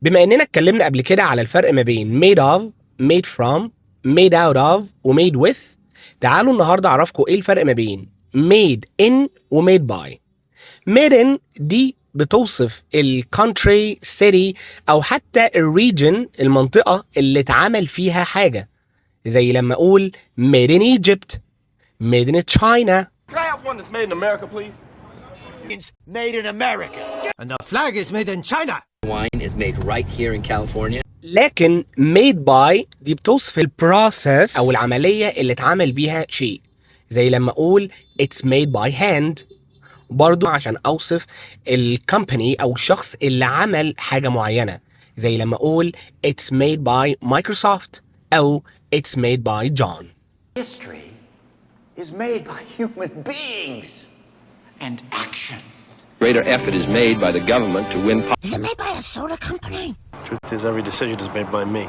بما اننا اتكلمنا قبل كده على الفرق ما بين made of, made from, made out of و made with، تعالوا النهارده اعرفكم ايه الفرق ما بين made in و made by. made in دي بتوصف ال country, city او حتى الريجن، المنطقة اللي اتعمل فيها حاجة، زي لما اقول made in Egypt, made in China. Can I have one that's made in America, please? It's made in America. And the flag is made in China. Wine is made right here in California. لكن made by دي بتوصف البروسيس او العملية اللي اتعمل بيها شيء، زي لما اقول it's made by hand، برضو عشان اوصف الكمباني او الشخص اللي عمل حاجة معينة، زي لما اقول it's made by Microsoft او it's made by John. History is made by human beings and action. Greater effort is made by the government to win. Is it made by a soda company? Truth is, every decision is made by me.